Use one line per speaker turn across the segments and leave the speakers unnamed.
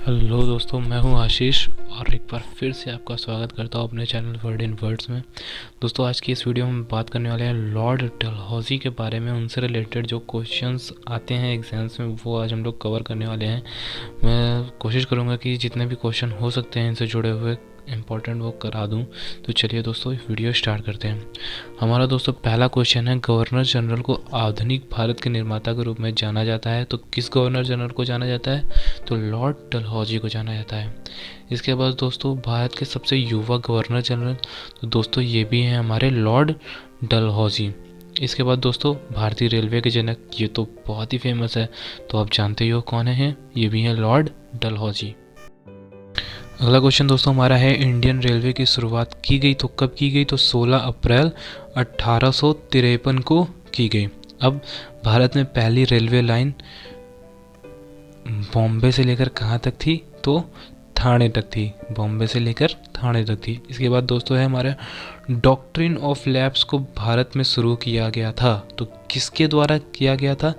Hello दोस्तों, मैं हूं आशीष और एक बार फिर से आपका स्वागत करता हूं अपने चैनल वर्ड इन वर्ड्स में। दोस्तों, आज की इस वीडियो में हम बात करने वाले हैं लॉर्ड डलहौजी के बारे में। उनसे रिलेटेड जो क्वेश्चंस आते हैं एग्जाम्स में वो आज हम लोग कवर करने वाले हैं। मैं कोशिश करूंगा कि जितने भी क्वेश्चन हो सकते हैं इनसे जुड़े हुए इम्पोर्टेंट वो करा दूं। तो चलिए दोस्तों, वीडियो स्टार्ट करते हैं। हमारा दोस्तों पहला क्वेश्चन है, गवर्नर जनरल को आधुनिक भारत के निर्माता के रूप में जाना जाता है। तो किस गवर्नर जनरल को जाना जाता है? तो लॉर्ड डलहौजी को जाना जाता है। इसके बाद दोस्तों भारत के सबसे युवा गवर्नर जनरल, तो दोस्तों ये भी हैं हमारे लॉर्ड डलहौजी। इसके बाद दोस्तों भारतीय रेलवे के जनक, ये तो बहुत ही फेमस है, तो आप जानते ही हो कौन है, ये भी हैं लॉर्ड डलहौजी। अगला क्वेश्चन दोस्तों हमारा है, इंडियन रेलवे की शुरुआत की गई तो कब की गई? तो 16 अप्रैल 1853 को की गई। अब भारत में पहली रेलवे लाइन बॉम्बे से लेकर कहाँ तक थी? तो थाने तक थी। बॉम्बे से लेकर थाने तक थी। इसके बाद दोस्तों है हमारा, डॉक्ट्रिन ऑफ लैब्स को भारत में शुरू किया गया था। तो किसके द्वारा किया गया था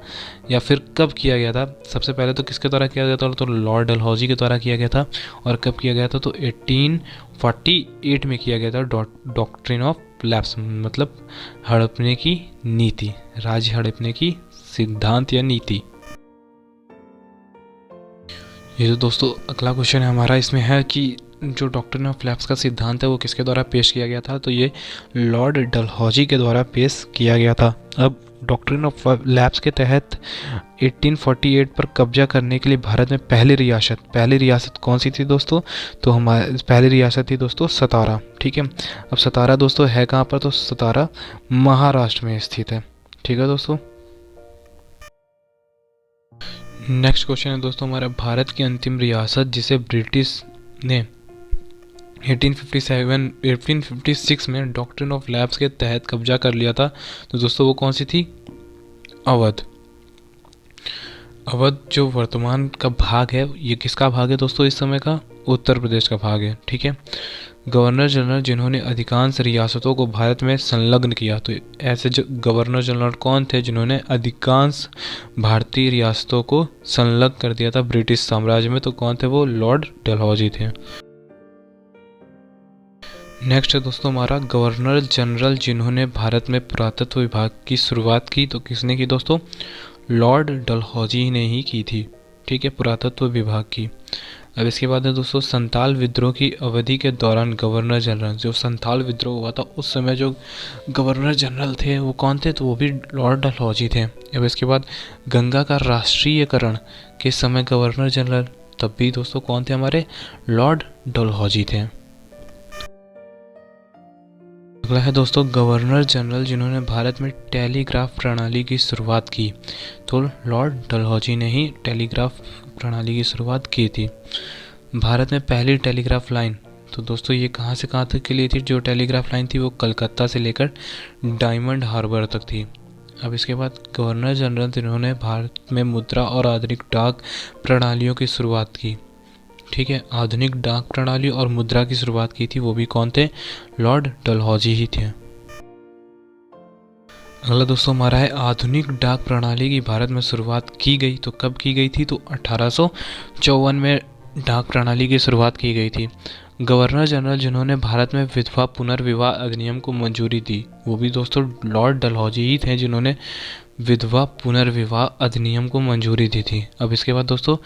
या फिर कब किया गया था? सबसे पहले तो किसके द्वारा किया गया था? तो लॉर्ड डलहौजी के द्वारा किया गया था। और कब किया गया था? तो 1848 में किया गया था। डॉक्ट्रिन ऑफ लैब्स मतलब हड़पने की नीति, राज्य हड़पने की सिद्धांत या नीति। ये जो दोस्तों अगला क्वेश्चन है हमारा, इसमें है कि जो डॉक्ट्रिन ऑफ लैब्स का सिद्धांत है वो किसके द्वारा पेश किया गया था? तो ये लॉर्ड डलहौजी के द्वारा पेश किया गया था। अब डॉक्ट्रिन ऑफ लैब्स के तहत 1848 पर कब्जा करने के लिए भारत में पहली रियासत कौन सी थी दोस्तों? तो हमारी पहली रियासत थी दोस्तों सतारा। ठीक है, अब सतारा दोस्तों है कहाँ पर? तो सतारा महाराष्ट्र में स्थित है। ठीक है दोस्तों। नेक्स्ट क्वेश्चन है दोस्तों हमारा, भारत की अंतिम रियासत जिसे ब्रिटिश ने 1856 में डॉक्ट्रिन ऑफ लैब्स के तहत कब्जा कर लिया था, तो दोस्तों वो कौन सी थी? अवध। अवध जो वर्तमान का भाग है, ये किसका भाग है दोस्तों इस समय का? उत्तर प्रदेश का भाग है। ठीक है। गवर्नर जनरल जिन्होंने अधिकांश रियासतों को भारत में संलग्न किया, तो ऐसे जो गवर्नर जनरल कौन थे जिन्होंने अधिकांश भारतीय रियासतों को संलग्न कर दिया था ब्रिटिश साम्राज्य में? तो कौन थे वो? लॉर्ड डलहौजी थे। नेक्स्ट है दोस्तों हमारा, गवर्नर जनरल जिन्होंने भारत में पुरातत्व विभाग की शुरुआत की, तो किसने की दोस्तों? लॉर्ड डलहौजी ने ही की थी। ठीक है, पुरातत्व विभाग की। अब इसके बाद है दोस्तों, संताल विद्रोह की अवधि के दौरान गवर्नर जनरल, जो संताल विद्रोह हुआ था उस समय जो गवर्नर जनरल थे वो कौन थे? तो वो भी लॉर्ड डलहौजी थे। अब इसके बाद गंगा का राष्ट्रीयकरण के समय गवर्नर जनरल, तब भी दोस्तों कौन थे हमारे? लॉर्ड डलहौजी थे। अगला है दोस्तों, गवर्नर जनरल जिन्होंने भारत में टेलीग्राफ प्रणाली की शुरुआत की, तो लॉर्ड डलहौजी ने ही टेलीग्राफ प्रणाली की शुरुआत की थी। भारत में पहली टेलीग्राफ लाइन, तो दोस्तों ये कहाँ से कहाँ तक के लिए थी? जो टेलीग्राफ लाइन थी वो कलकत्ता से लेकर डायमंड हार्बर तक थी। अब इसके बाद गवर्नर जनरल जिन्होंने भारत में मुद्रा और आधुनिक डाक प्रणालियों की शुरुआत की। ठीक है, आधुनिक डाक प्रणाली और मुद्रा की शुरुआत की थी, वो भी कौन थे? लॉर्ड डलहौजी ही थे। अगला दोस्तों हमारा है, आधुनिक डाक प्रणाली की भारत में शुरुआत की गई, तो कब की गई थी? तो 1854 में डाक प्रणाली की शुरुआत की गई थी। गवर्नर जनरल जिन्होंने भारत में विधवा पुनर्विवाह अधिनियम को मंजूरी दी, वो भी दोस्तों लॉर्ड डलहौजी ही थे जिन्होंने विधवा पुनर्विवाह अधिनियम को मंजूरी दी थी। अब इसके बाद दोस्तों,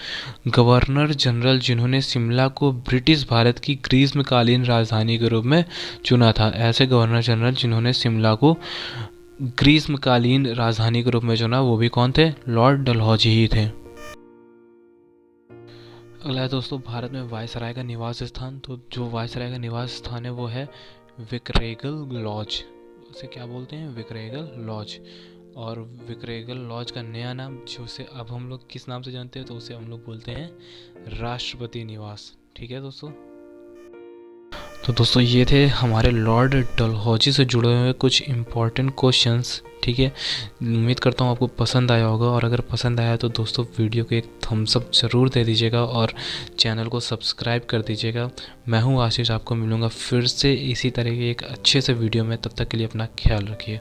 गवर्नर जनरल जिन्होंने शिमला को ब्रिटिश भारत की ग्रीष्मकालीन राजधानी के रूप में चुना था। ऐसे गवर्नर जनरल जिन्होंने शिमला को ग्रीष्मकालीन राजधानी के रूप में चुना, वो भी कौन थे? लॉर्ड डलहौजी ही थे। अगला है दोस्तों, भारत में वायसराय का निवास स्थान, तो जो वायसराय का निवास स्थान है वो है विक्रेगल लॉज। उसे क्या बोलते हैं? विक्रेगल लॉज। और विक्रेगल लॉज का नया नाम, जो उसे अब हम लोग किस नाम से जानते हैं? तो उसे हम लोग बोलते हैं राष्ट्रपति निवास। ठीक है दोस्तों। तो दोस्तों ये थे हमारे लॉर्ड डलहौजी से जुड़े हुए कुछ इम्पोर्टेंट क्वेश्चंस। ठीक है, उम्मीद करता हूँ आपको पसंद आया होगा, और अगर पसंद आया तो दोस्तों वीडियो को एक थम्स अप ज़रूर दे दीजिएगा और चैनल को सब्सक्राइब कर दीजिएगा। मैं हूँ आशीष, आपको मिलूँगा फिर से इसी तरह के एक अच्छे से वीडियो में। तब तक के लिए अपना ख्याल रखिए।